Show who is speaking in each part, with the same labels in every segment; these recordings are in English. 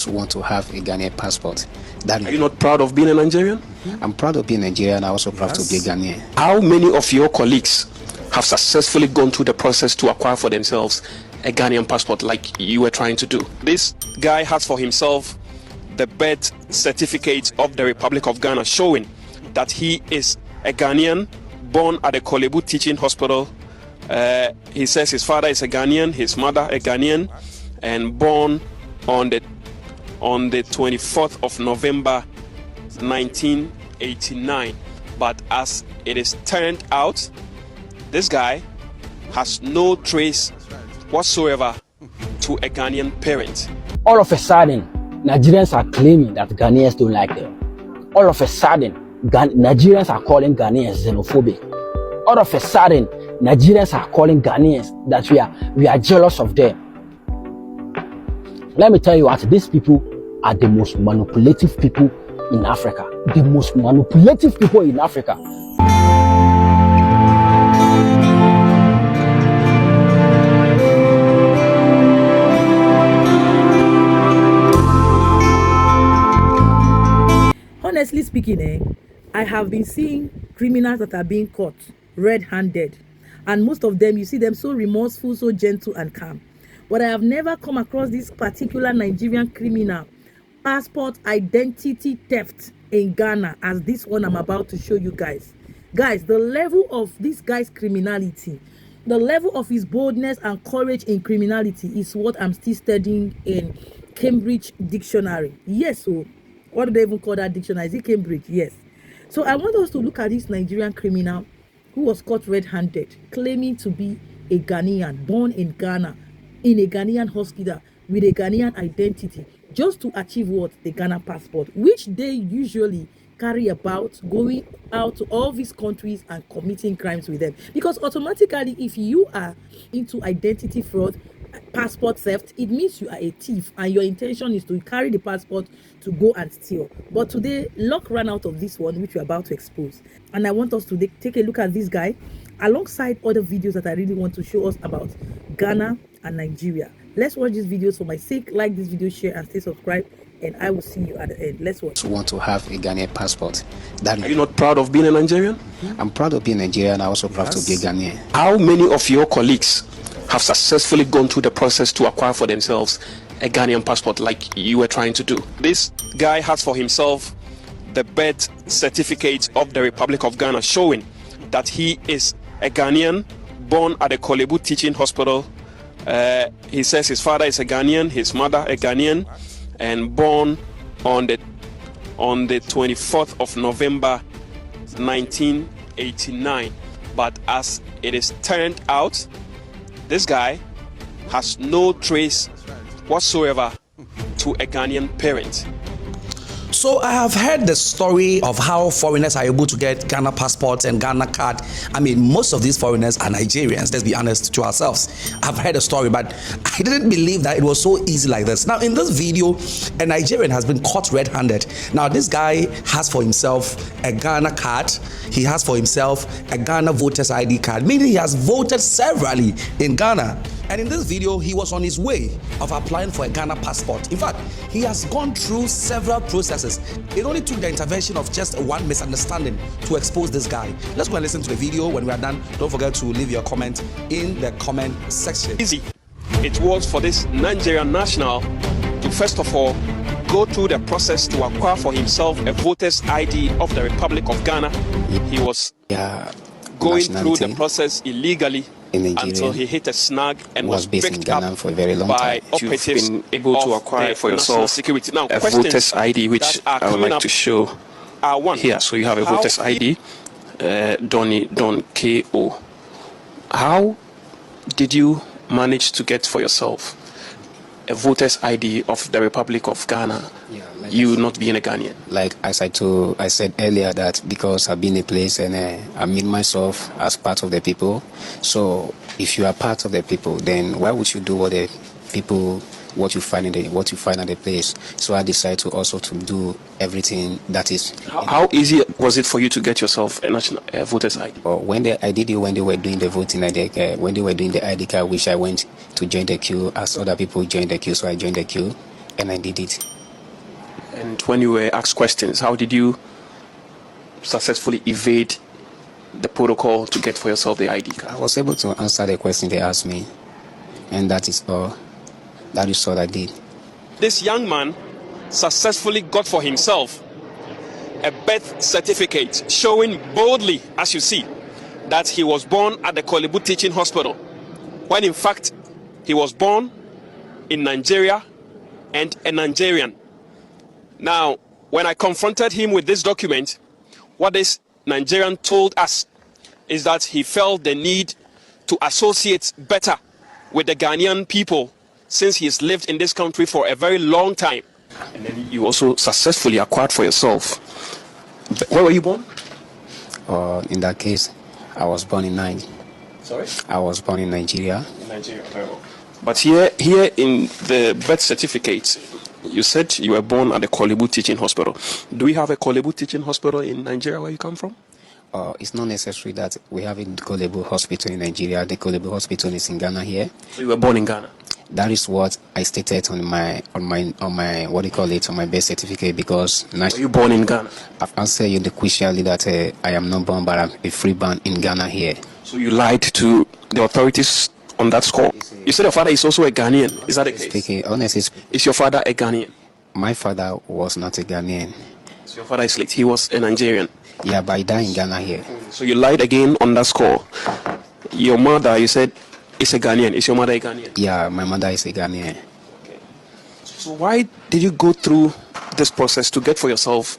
Speaker 1: Want to have a Ghanaian passport.
Speaker 2: Are you not proud of being a Nigerian?
Speaker 1: I'm proud of being Nigerian. I'm also proud to be a Ghanaian.
Speaker 2: How many of your colleagues have successfully gone through the process to acquire for themselves a Ghanaian passport like you were trying to do? This guy has for himself the birth certificate of the Republic of Ghana, showing that he is a Ghanaian born at the Kolebu Teaching Hospital. He says his father is a Ghanaian, his mother a Ghanaian, and born on the 24th of November 1989. But as it is turned out, this guy has no trace whatsoever to a Ghanaian parent.
Speaker 3: All of a sudden, Nigerians are claiming that Ghanaians don't like them. All of a sudden, Nigerians are calling Ghanaians xenophobic. All of a sudden, Nigerians are calling Ghanaians that we are jealous of them. Let me tell you what, these people are the most manipulative people in Africa. The most manipulative people in Africa.
Speaker 4: Honestly speaking, I have been seeing criminals that are being caught red-handed, and most of them, you see them so remorseful, so gentle and calm. But I have never come across this particular Nigerian criminal passport identity theft in Ghana as this one I'm about to show you guys. Guys, the level of this guy's criminality, the level of his boldness and courage in criminality is what I'm still studying in Cambridge Dictionary. Yes, so what do they even call that dictionary? Is it Cambridge? Yes. So I want us to look at this Nigerian criminal who was caught red-handed, claiming to be a Ghanaian, born in Ghana, in a Ghanaian hospital with a Ghanaian identity, just to achieve what? The Ghana passport, which they usually carry about, going out to all these countries and committing crimes with them. Because automatically, if you are into identity fraud, passport theft, it means you are a thief and your intention is to carry the passport to go and steal. But today, luck ran out of this one, which we're about to expose. And I want us to take a look at this guy alongside other videos that I really want to show us about Ghana and Nigeria. Let's watch these videos for my sake. Like this video, share, and stay subscribed, and I will see you at the end. Let's watch.
Speaker 1: Want to have a Ghanaian passport.
Speaker 2: Are you not proud of being a Nigerian?
Speaker 1: I'm proud of being Nigerian. I'm also proud to be a Ghanaian.
Speaker 2: How many of your colleagues have successfully gone through the process to acquire for themselves a Ghanaian passport like you were trying to do? This guy has for himself the birth certificate of the Republic of Ghana, showing that he is a Ghanaian born at the Kolebu Teaching Hospital. He says his father is a Ghanaian, his mother a Ghanaian, and born on the 24th of November 1989. But as it is turned out, this guy has no trace whatsoever to a Ghanaian parent.
Speaker 5: So I have heard the story of how foreigners are able to get Ghana passports and Ghana card. I mean, most of these foreigners are Nigerians, let's be honest to ourselves. I've heard the story, but I didn't believe that it was so easy like this. Now, in this video, a Nigerian has been caught red-handed. Now, this guy has for himself a Ghana card. He has for himself a Ghana voters ID card, meaning he has voted severally in Ghana. And in this video, he was on his way of applying for a Ghana passport. In fact, he has gone through several processes. It only took the intervention of just one misunderstanding to expose this guy. Let's go and listen to the video. When we are done, don't forget to leave your comment in the comment section.
Speaker 2: Easy it was for this Nigerian national to first of all go through the process to acquire for himself a voter's ID of the Republic of Ghana. He was going through the process illegally until he hit a snag and was picked up
Speaker 1: for a very long
Speaker 2: by
Speaker 1: time.
Speaker 2: operatives.
Speaker 6: You've been able to acquire for yourself
Speaker 2: security. Now,
Speaker 6: a voter's ID, which I would like to show here. So you have a voter's ID, Don K.O. How did you manage to get for yourself a voter's ID of the Republic of Ghana, you not being a Ghanaian?
Speaker 1: Like as I said earlier, that because I've been a place and I mean myself as part of the people. So if you are part of the people, then why would you do what you find at the place? So I decided to also to do everything that is.
Speaker 6: How easy was it for you to get yourself a national voter's ID?
Speaker 1: When they were doing the voting ID, when they were doing the ID card, which I went to join the queue as other people joined the queue, so I joined the queue. and I did it.
Speaker 6: And when you were asked questions, how did you successfully evade the protocol to get for yourself the ID card?
Speaker 1: I was able to answer the question they asked me, and that is all. That is all I did.
Speaker 2: This young man successfully got for himself a birth certificate showing boldly, as you see, that he was born at the Kolebu Teaching Hospital, when in fact he was born in Nigeria and a Nigerian. Now, when I confronted him with this document, what this Nigerian told us is that he felt the need to associate better with the Ghanaian people since he's lived in this country for a very long time.
Speaker 6: And then you also successfully acquired for yourself. Where were you born?
Speaker 1: In that case, I was born in Nigeria.
Speaker 6: Sorry?
Speaker 1: I was born in Nigeria.
Speaker 6: In Nigeria, very well. But here in the birth certificate, you said you were born at the Kolebu Teaching Hospital. Do we have a Kolebu Teaching Hospital in Nigeria where you come from?
Speaker 1: It's not necessary that we have a Kolebu Hospital in Nigeria. The Kolebu Hospital is in Ghana here.
Speaker 6: So you were born in Ghana?
Speaker 1: That is what I stated on my what do you call it, on my birth certificate, because
Speaker 6: were you born in Ghana?
Speaker 1: I've answered you the question that I am not born, but I'm a freeborn in Ghana here.
Speaker 6: So you lied to the authorities on that score? You said your father is also a Ghanaian. Is that the case?
Speaker 1: Speaking honestly,
Speaker 6: is your father a Ghanaian?
Speaker 1: My father was not a Ghanaian.
Speaker 6: So your father is late. He was a Nigerian.
Speaker 1: Yeah, but I died in Ghana here.
Speaker 6: So you lied again on that score. Your mother, you said, is a Ghanaian. Is your mother a Ghanaian?
Speaker 1: Yeah, my mother is a Ghanaian.
Speaker 6: Okay. So why did you go through this process to get for yourself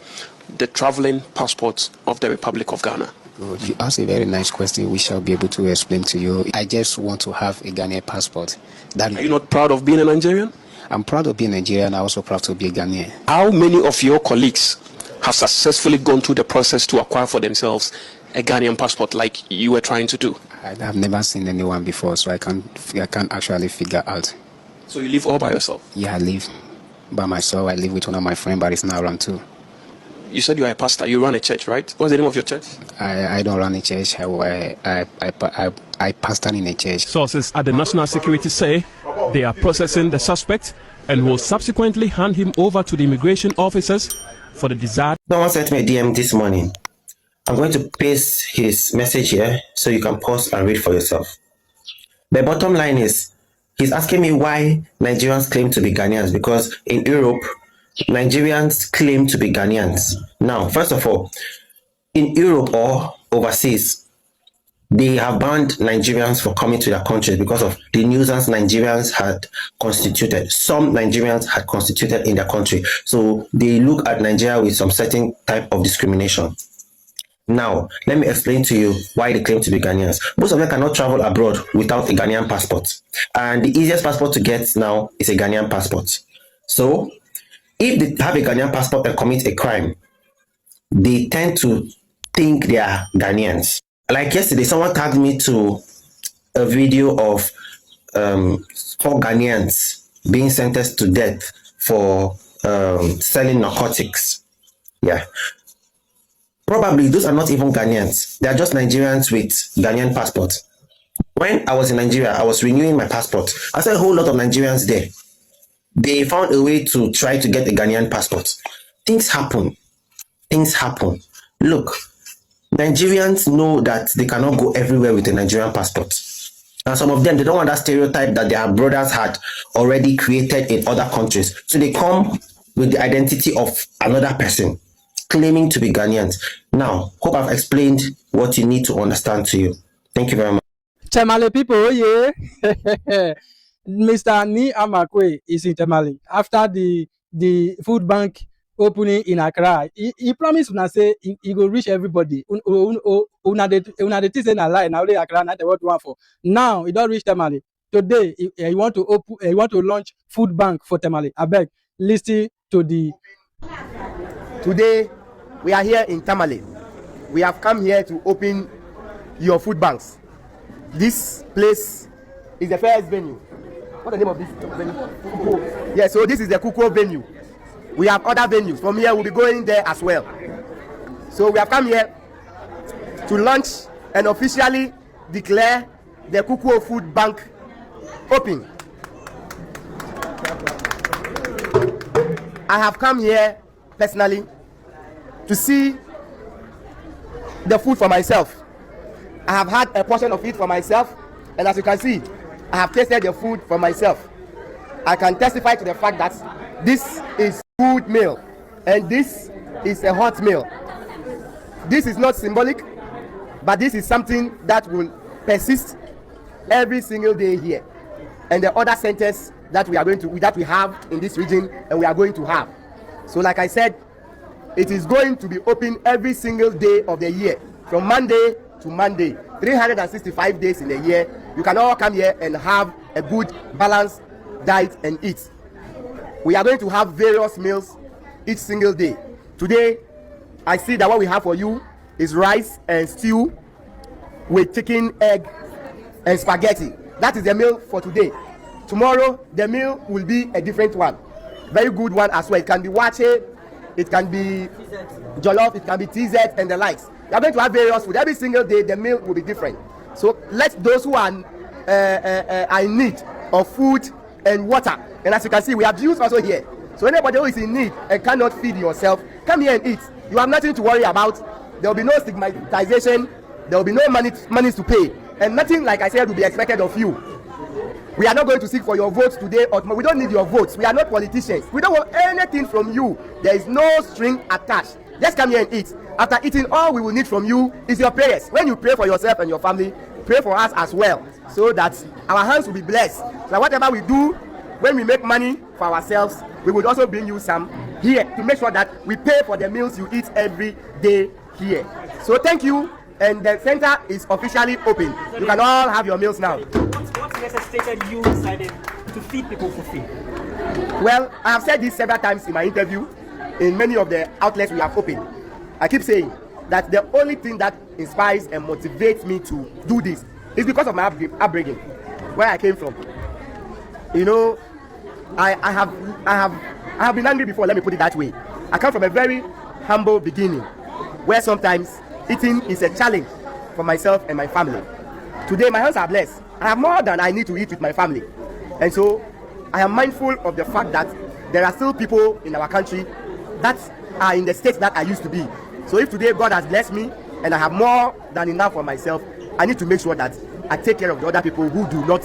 Speaker 6: the traveling passport of the Republic of Ghana?
Speaker 1: Good. You asked a very nice question. We shall be able to explain to you. I just want to have a Ghanaian passport.
Speaker 6: Are you not proud of being a Nigerian?
Speaker 1: I'm proud of being Nigerian. I'm also proud to be a Ghanaian.
Speaker 6: How many of your colleagues have successfully gone through the process to acquire for themselves a Ghanaian passport like you were trying to do?
Speaker 1: I've never seen anyone before, so I can't actually figure out.
Speaker 6: So you live all by yourself?
Speaker 1: Yeah, I live by myself. I live with one of my friends, but it's not around too.
Speaker 6: You said you are a pastor. You run a church, right? What's the name of your church?
Speaker 1: I don't run a church. I pastor in a church.
Speaker 7: Sources at the National Security say they are processing the suspect and will subsequently hand him over to the immigration officers for the desired.
Speaker 8: Someone sent me a DM this morning. I'm going to paste his message here so you can pause and read for yourself. The bottom line is, he's asking me why Nigerians claim to be Ghanaians, because in Europe, Nigerians claim to be Ghanaians. Now, first of all, in Europe or overseas, they have banned Nigerians from coming to their country because of the nuisance Nigerians had constituted. Some Nigerians had constituted in their country. So they look at Nigeria with some certain type of discrimination. Now, let me explain to you why they claim to be Ghanaians. Most of them cannot travel abroad without a Ghanaian passport. And the easiest passport to get now is a Ghanaian passport. So, if they have a Ghanaian passport and commit a crime, they tend to think they are Ghanaians. Like yesterday, someone tagged me to a video of 4 Ghanaians being sentenced to death for selling narcotics. Yeah. Probably those are not even Ghanaians. They are just Nigerians with Ghanaian passports. When I was in Nigeria, I was renewing my passport. I saw a whole lot of Nigerians there. They found a way to try to get a Ghanaian passport. Things happen. Things happen. Look, Nigerians know that they cannot go everywhere with a Nigerian passport. And some of them, they don't want that stereotype that their brothers had already created in other countries. So they come with the identity of another person, claiming to be Ghanaians. Now, hope I've explained what you need to understand to you. Thank you very much.
Speaker 3: Tamale people, yeah. Mr. Ni Amakwe is in Tamale. After the food bank opening in Accra, he promised to say he will reach everybody. Una de say na lie now they Accra not what one for. Now he don't reach Tamale. Today he want to open, he want to launch food bank for Tamale. I beg, listen to the.
Speaker 9: Today we are here in Tamale. We have come here to open your food banks. This place is the first venue. What's the name of this venue? Kuko. Yeah, so this is the Kuko venue. We have other venues. From here, we'll be going there as well. So we have come here to launch and officially declare the Kuko Food Bank open. I have come here personally to see the food for myself. I have had a portion of it for myself, and as you can see, I have tasted the food for myself. I can testify to the fact that this is good meal, and this is a hot meal. This is not symbolic, but this is something that will persist every single day here, and the other centers that we have in this region, and we are going to have. So, like I said, it is going to be open every single day of the year, from Monday to Monday, 365 days in a year. You can all come here and have a good balanced diet and eat. We are going to have various meals each single day. Today, I see that what we have for you is rice and stew with chicken, egg, and spaghetti. That is the meal for today. Tomorrow, the meal will be a different one. Very good one as well. It can be wache, it can be jollof, it can be TZ and the likes. We are going to have various food. Every single day, the meal will be different. So let those who are in need of food and water. And as you can see, we have juice also here. So anybody who is in need and cannot feed yourself, come here and eat. You have nothing to worry about. There will be no stigmatization. There will be no money to pay. And nothing, like I said, will be expected of you. We are not going to seek for your votes today or tomorrow. We don't need your votes. We are not politicians. We don't want anything from you. There is no string attached. Just come here and eat. After eating, all we will need from you is your prayers. When you pray for yourself and your family, pray for us as well, so that our hands will be blessed. So whatever we do, when we make money for ourselves, we will also bring you some here to make sure that we pay for the meals you eat every day here. So thank you, and the center is officially open. You can all have your meals now.
Speaker 10: What necessitated you decided to feed people for free?
Speaker 9: Well, I have said this several times in my interview, in many of the outlets we have opened. I keep saying that the only thing that inspires and motivates me to do this is because of my upbringing, where I came from. You know, I have been angry before, let me put it that way. I come from a very humble beginning, where sometimes eating is a challenge for myself and my family. Today, my hands are blessed. I have more than I need to eat with my family. And so, I am mindful of the fact that there are still people in our country that are in the state that I used to be. So if today God has blessed me and I have more than enough for myself, I need to make sure that I take care of the other people who do not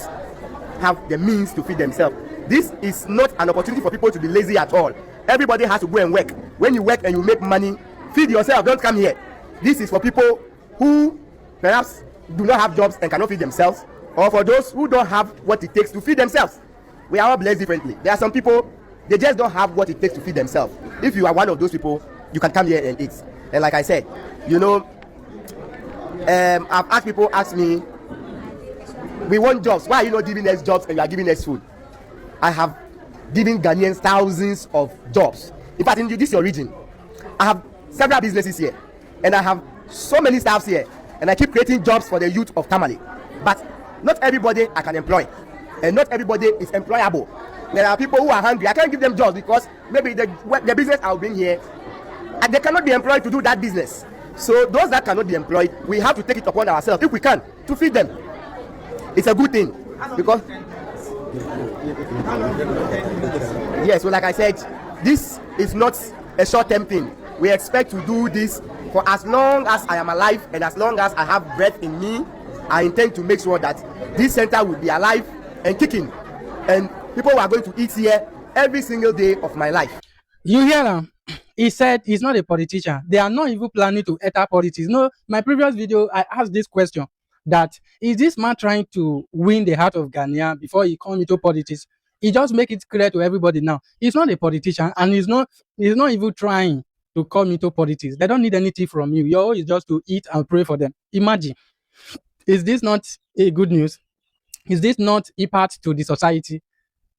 Speaker 9: have the means to feed themselves. This is not an opportunity for people to be lazy at all. Everybody has to go and work. When you work and you make money, feed yourself, don't come here. This is for people who perhaps do not have jobs and cannot feed themselves, or for those who don't have what it takes to feed themselves. We are all blessed differently. There are some people, they just don't have what it takes to feed themselves. If you are one of those people, you can come here and eat. And like I said, you know, I've asked people, ask me, we want jobs. Why are you not giving us jobs and you are giving us food? I have given Ghanaians thousands of jobs. In fact, in this your region, I have several businesses here, and I have so many staffs here, and I keep creating jobs for the youth of Tamale. But not everybody I can employ, and not everybody is employable. There are people who are hungry. I can't give them jobs because maybe the business I'll bring here, and they cannot be employed to do that business. So those that cannot be employed, we have to take it upon ourselves, if we can, to feed them. It's a good thing because yes, so like I said, this is not a short-term thing. We expect to do this for as long as I am alive, and as long as I have breath in me. I intend to make sure that this center will be alive and kicking, and people are going to eat here every single day of my life.
Speaker 11: You hear him? He said he's not a politician. They are not even planning to enter politics. No, my previous video, I asked this question, that is this man trying to win the heart of Ghana before he comes into politics? He just make it clear to everybody now. He's not a politician, and he's not even trying to come into politics. They don't need anything from you. Your is just to eat and pray for them. Imagine. Is this not a good news? Is this not a part to the society?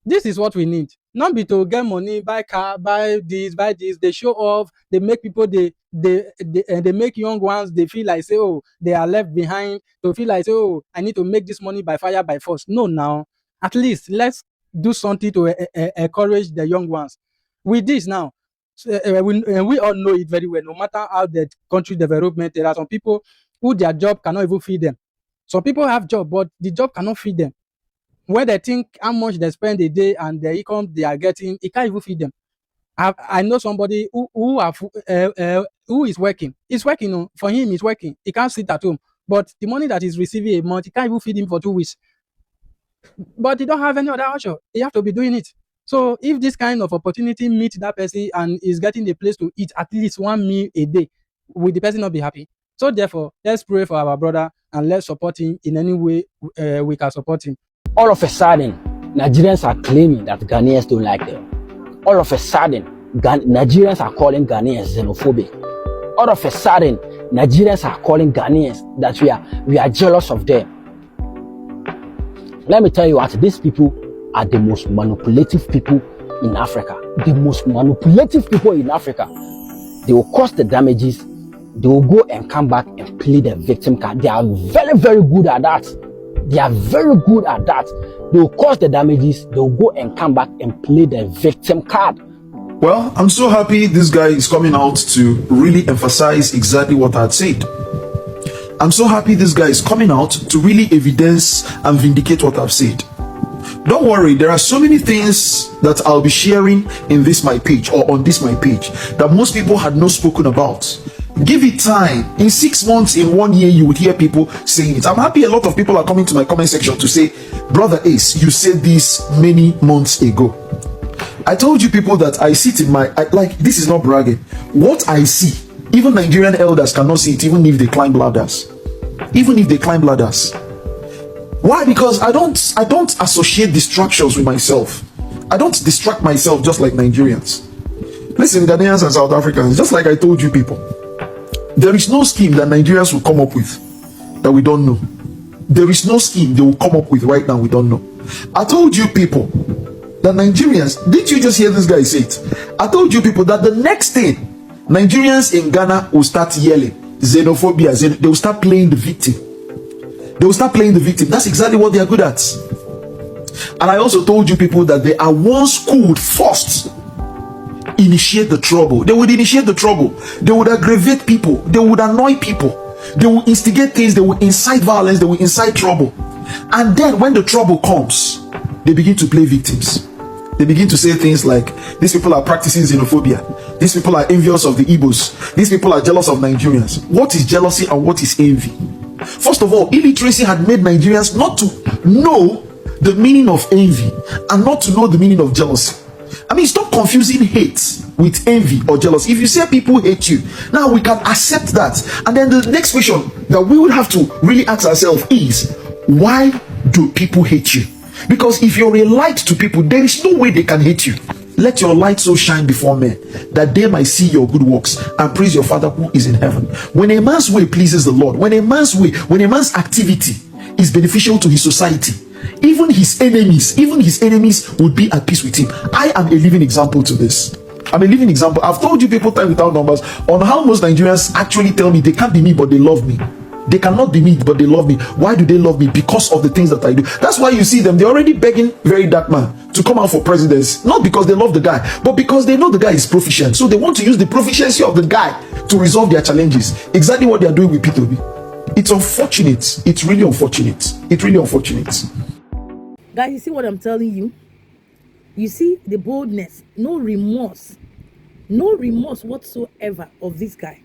Speaker 11: This is what we need. Not be to get money, buy car, buy this. They show off. They make people, they make young ones, they feel like, say, oh, they are left behind. To feel like, say, oh, I need to make this money by fire, by force. No, now. At least let's do something to encourage the young ones. With this now, we all know it very well. No matter how the country development, there are some people who their job cannot even feed them. Some people have job, but the job cannot feed them. When they think how much they spend a day and the income they are getting, it can't even feed them. I know somebody who is working. It's working. For him, it's working. He can't sit at home. But the money that he's receiving a month, he can't even feed him for 2 weeks. But he don't have any other option. He have to be doing it. So if this kind of opportunity meets that person and is getting a place to eat at least 1 meal a day, will the person not be happy? So therefore, let's pray for our brother and let's support him in any way we can support him.
Speaker 3: All of a sudden, Nigerians are claiming that Ghanaians don't like them. All of a sudden, Nigerians are calling Ghanaians xenophobic. All of a sudden, Nigerians are calling Ghanaians that we are jealous of them. Let me tell you what, these people are the most manipulative people in Africa. The most manipulative people in Africa. They will cause the damages. They will go and come back and play the victim card. They are very, very good at that. They are very good at that. They will cause the damages. They will go and come back and play the victim card.
Speaker 12: Well, I'm so happy this guy is coming out to really emphasize exactly what I had said. I'm so happy this guy is coming out to really evidence and vindicate what I've said. Don't worry, there are so many things that I'll be sharing in this my page or on this my page that most people had not spoken about. Give it time. In 6 months, in 1 year, you would hear people saying it. I'm happy a lot of people are coming to my comment section to say, Brother Ace, you said this many months ago. I told you people that I sit in this is not bragging. What I see, even Nigerian elders cannot see it, even if they climb ladders. Even if they climb ladders. Why? Because I don't associate distractions with myself. I don't distract myself just like Nigerians. Listen, Ghanaians and South Africans, just like I told you people, there is no scheme that Nigerians will come up with that we don't know. There is no scheme they will come up with right now we don't know. I told you people that Nigerians, did you just hear this guy say it? I told you people that the next thing, Nigerians in Ghana will start yelling xenophobia, they will start playing the victim. They will start playing the victim. That's exactly what they are good at. And I also told you people that they are once schooled first initiate the trouble. They would initiate the trouble. They would aggravate people. They would annoy people. They will instigate things. They will incite violence. They will incite trouble. And then when the trouble comes, they begin to play victims. They begin to say things like, these people are practicing xenophobia. These people are envious of the Igbos. These people are jealous of Nigerians. What is jealousy and what is envy? First of all, illiteracy had made Nigerians not to know the meaning of envy and not to know the meaning of jealousy. I mean, stop confusing hate with envy or jealousy. If you say people hate you, now we can accept that. And then the next question that we would have to really ask ourselves is, why do people hate you? Because if you're a light to people, there is no way they can hate you. Let your light so shine before men that they might see your good works and praise your Father who is in heaven. When a man's way pleases the Lord, when a man's activity is beneficial to his society, even his enemies would be at peace with him. I am a living example to this. I'm a living example. I've told you people time without numbers on how most Nigerians actually tell me they can't be me, but they love me. They cannot be me, but they love me. Why do they love me? Because of the things that I do. That's why you see them. They're already begging Very Dark Man to come out for presidency. Not because they love the guy, but because they know the guy is proficient. So they want to use the proficiency of the guy to resolve their challenges. Exactly what they are doing with P2B. It's unfortunate. It's really unfortunate. It's really unfortunate.
Speaker 4: Guys, you see what I'm telling you? You see the boldness, no remorse whatsoever of this guy.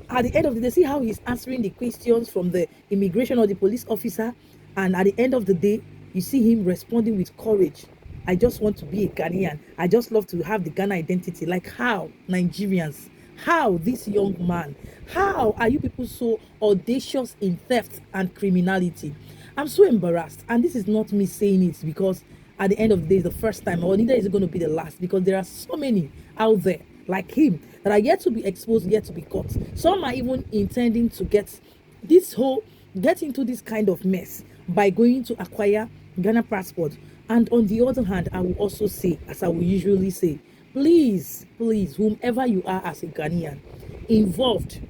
Speaker 4: At the end of the day, see how he's answering the questions from the immigration or the police officer, and at the end of the day, you see him responding with courage. I just want to be a Ghanaian. I just love to have the Ghana identity. Like how Nigerians, how this young man, how are you people so audacious in theft and criminality? I'm so embarrassed, and this is not me saying it because at the end of the day, it's the first time, or neither is it going to be the last, because there are so many out there like him that are yet to be exposed, yet to be caught. Some are even intending to get into this kind of mess by going to acquire Ghana passport. And on the other hand, I will also say, as I will usually say, please, whomever you are as a Ghanaian involved,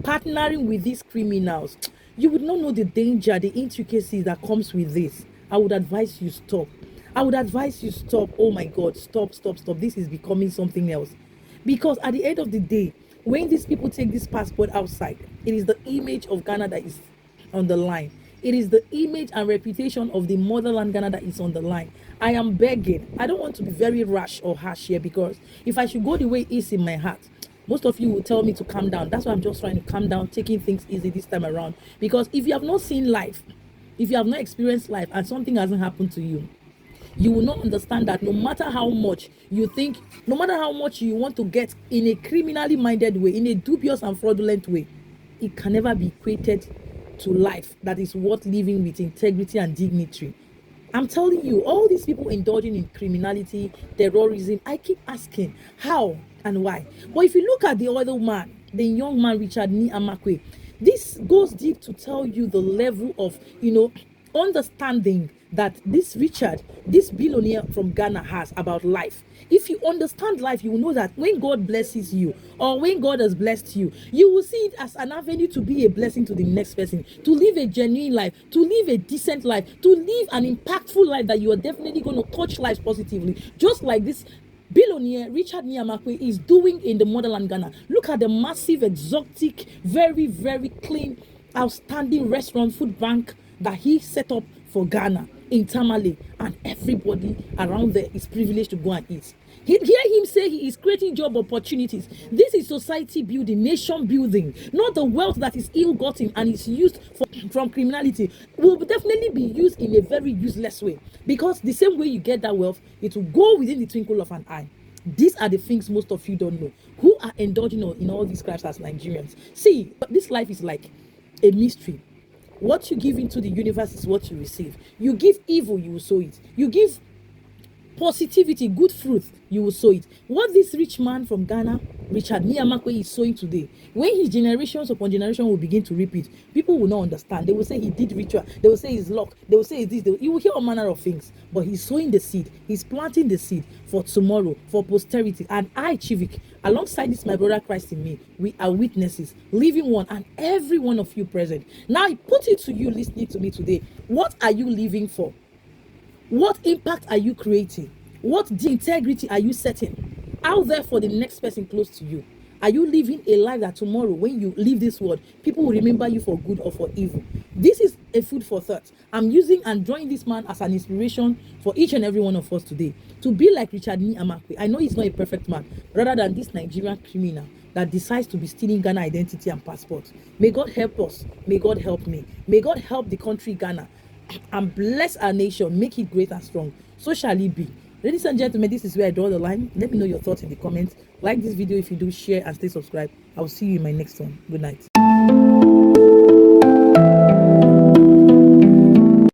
Speaker 4: partnering with these criminals, you would not know the danger, the intricacies that comes with this. I would advise you stop. Oh my God, stop. This is becoming something else. Because at the end of the day, when these people take this passport outside, it is the image of Ghana that is on the line. It is the image and reputation of the motherland Ghana that is on the line. I am begging. I don't want to be very rash or harsh here, because if I should go the way it is in my heart, most of you will tell me to calm down. That's why I'm just trying to calm down, taking things easy this time around. Because if you have not seen life, if you have not experienced life and something hasn't happened to you, you will not understand that no matter how much you think, no matter how much you want to get in a criminally minded way, in a dubious and fraudulent way, it can never be equated to life that is worth living with integrity and dignity. I'm telling you, all these people indulging in criminality, terrorism, I keep asking how and why. But if you look at the other man, the young man Richard Amakwe, this goes deep to tell you the level of, understanding that this Richard, this billionaire from Ghana, has about life. If you understand life, you will know that when God blesses you, or when God has blessed you, you will see it as an avenue to be a blessing to the next person, to live a genuine life, to live a decent life, to live an impactful life that you are definitely going to touch lives positively. Just like this billionaire Richard Amakwe is doing in the motherland Ghana. Look at the massive, exotic, very, very clean, outstanding restaurant, food bank that he set up for Ghana in Tamale, and everybody around there is privileged to go and eat. Hear him say he is creating job opportunities. This is society building, nation building, not the wealth that is ill-gotten and is used from criminality will definitely be used in a very useless way, because the same way you get that wealth, it will go within the twinkle of an eye. These are the things most of you don't know, who are indulging in all these crimes as Nigerians. See, this life is like a mystery. What you give into the universe is what you receive. You give evil, you will sow it. You give positivity, good fruit, you will sow it. What this rich man from Ghana, Richard Amakwe, is sowing today, when his generations upon generation will begin to repeat, people will not understand. They will say he did ritual. They will say it's luck. They will say it's this. You will hear all manner of things. But he's sowing the seed. He's planting the seed for tomorrow, for posterity. And I, Chivik, alongside this, my brother Christ in me, we are witnesses, living one, and every one of you present. Now I put it to you listening to me today. What are you living for? What impact are you creating? What integrity are you setting out there for the next person close to you? Are you living a life that tomorrow, when you leave this world, people will remember you for good or for evil? This is a food for thought. I'm using and drawing this man as an inspiration for each and every one of us today to be like Richard Amakwe. I know he's not a perfect man, rather than this Nigerian criminal that decides to be stealing Ghana identity and passport. May God help us. May God help me. May God help the country Ghana and bless our nation, make it great and strong. So shall it be. Ladies and gentlemen, this is where I draw the line. Let me know your thoughts in the comments. Like this video if you do, share and stay subscribed. I will see you in my next one. Good night.